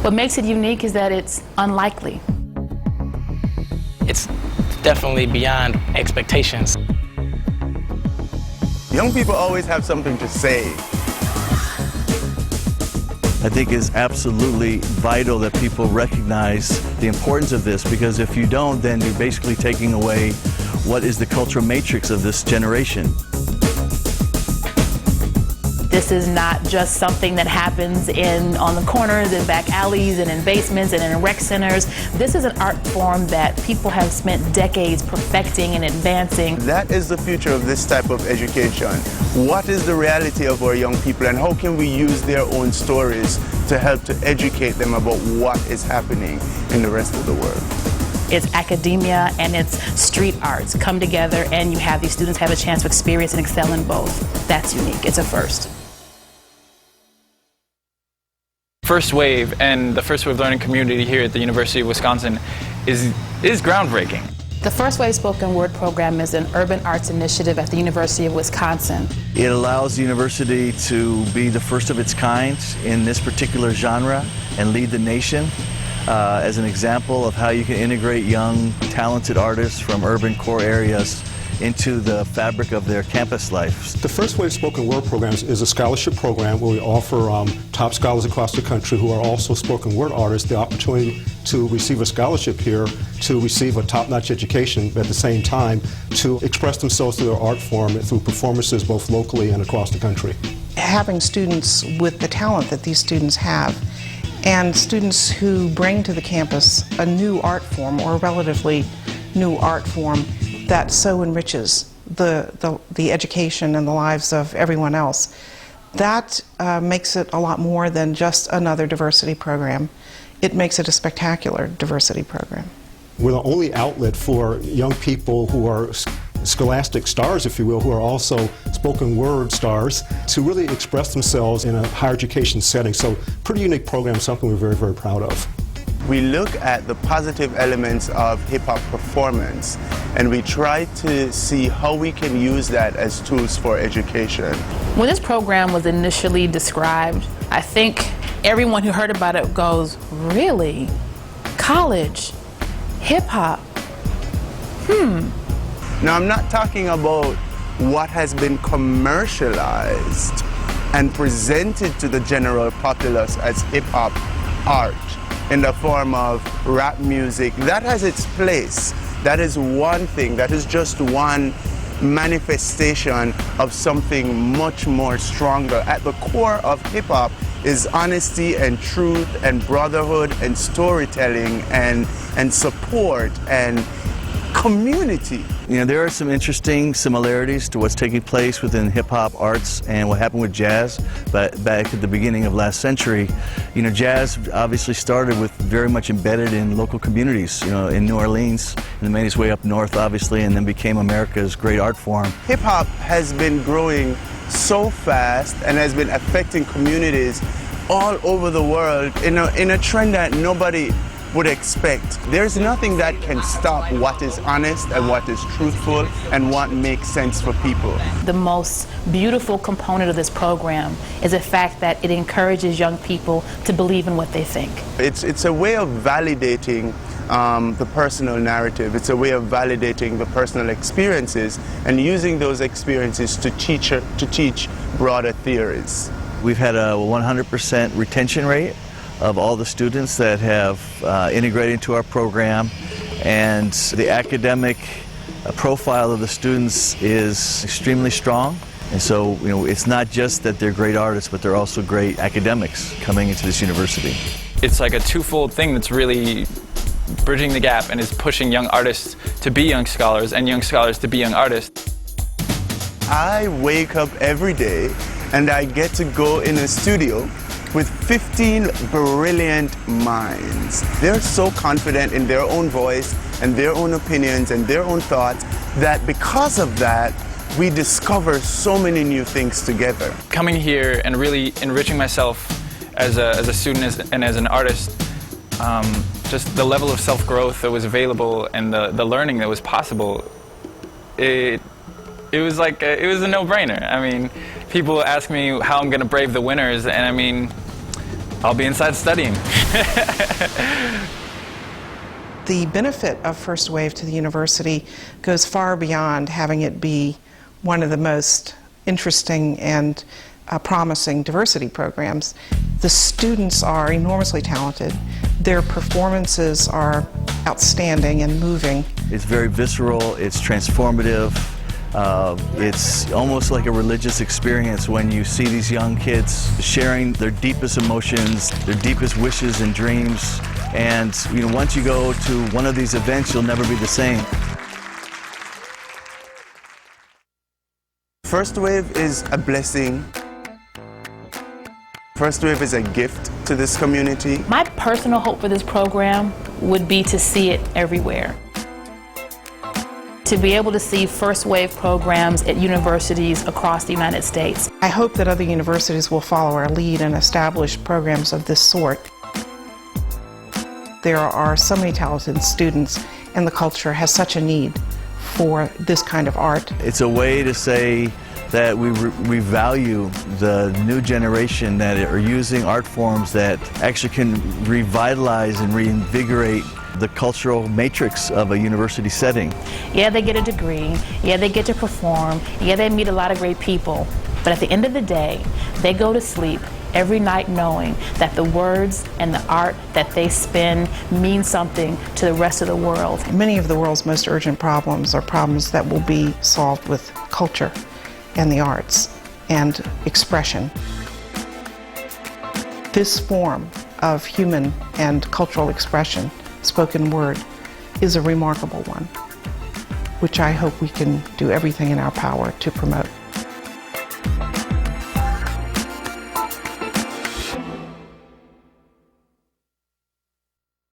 What makes it unique is that it's unlikely. It's definitely beyond expectations. Young people always have something to say. I think it's absolutely vital that people recognize the importance of this, because if you don't, then you're basically taking away what is the cultural matrix of this generation. This is not just something that happens on the corners and back alleys and in basements and in rec centers. This is an art form that people have spent decades perfecting and advancing. That is the future of this type of education. What is the reality of our young people, and how can we use their own stories to help to educate them about what is happening in the rest of the world? It's academia and it's street arts come together, and you have these students have a chance to experience and excel in both. That's unique. It's a first. First Wave and the First Wave learning community here at the University of Wisconsin is groundbreaking. The First Wave Spoken Word program is an urban arts initiative at the University of Wisconsin. It allows the university to be the first of its kind in this particular genre and lead the nation as an example of how you can integrate young, talented artists from urban core areas into the fabric of their campus life. The First Wave Spoken Word program is a scholarship program where we offer top scholars across the country who are also spoken word artists the opportunity to receive a scholarship here, to receive a top-notch education, but at the same time to express themselves through their art form and through performances both locally and across the country. Having students with the talent that these students have, and students who bring to the campus a new art form, or a relatively new art form, that so enriches the education and the lives of everyone else. That makes it a lot more than just another diversity program. It makes it a spectacular diversity program. We're the only outlet for young people who are scholastic stars, if you will, who are also spoken word stars, to really express themselves in a higher education setting. So pretty unique program, something we're very, very proud of. We look at the positive elements of hip-hop performance, and we try to see how we can use that as tools for education. When this program was initially described, I think everyone who heard about it goes, really? College? Hip-hop? Now, I'm not talking about what has been commercialized and presented to the general populace as hip-hop art in the form of rap music. That has its place. That is one thing. That is just one manifestation of something much more stronger. At the core of hip-hop is honesty and truth and brotherhood and storytelling and support and community. You know, there are some interesting similarities to what's taking place within hip-hop arts and what happened with jazz. But back at the beginning of last century, you know, jazz obviously started with very much embedded in local communities, you know, in New Orleans, and made its way up north, obviously, and then became America's great art form. Hip-hop has been growing so fast and has been affecting communities all over the world in a trend that nobody would expect. There's nothing that can stop what is honest and what is truthful and what makes sense for people. The most beautiful component of this program is the fact that it encourages young people to believe in what they think. It's a way of validating the personal narrative. It's a way of validating the personal experiences and using those experiences to teach broader theories. We've had a 100% retention rate of all the students that have integrated into our program, and the academic profile of the students is extremely strong. And so, you know, it's not just that they're great artists, but they're also great academics coming into this university. It's like a twofold thing that's really bridging the gap and is pushing young artists to be young scholars and young scholars to be young artists. I wake up every day and I get to go in a studio with 15 brilliant minds. They're so confident in their own voice and their own opinions and their own thoughts that because of that, we discover so many new things together. Coming here and really enriching myself as a student and as an artist, just the level of self-growth that was available and the learning that was possible, it was like, it was a no-brainer. I mean, people ask me how I'm gonna brave the winters, and I mean, I'll be inside studying. The benefit of First Wave to the university goes far beyond having it be one of the most interesting and promising diversity programs. The students are enormously talented. Their performances are outstanding and moving. It's very visceral, it's transformative. It's almost like a religious experience when you see these young kids sharing their deepest emotions, their deepest wishes and dreams. And once you go to one of these events, you'll never be the same. First Wave is a blessing. First Wave is a gift to this community. My personal hope for this program would be to see it everywhere. To be able to see First Wave programs at universities across the United States. I hope that other universities will follow our lead and establish programs of this sort. There are so many talented students, and the culture has such a need for this kind of art. It's a way to say that we value the new generation that are using art forms that actually can revitalize and reinvigorate the cultural matrix of a university setting. Yeah, they get a degree. Yeah, they get to perform. Yeah, they meet a lot of great people. But at the end of the day, they go to sleep every night knowing that the words and the art that they spin mean something to the rest of the world. Many of the world's most urgent problems are problems that will be solved with culture and the arts and expression. This form of human and cultural expression, spoken word, is a remarkable one, which I hope we can do everything in our power to promote.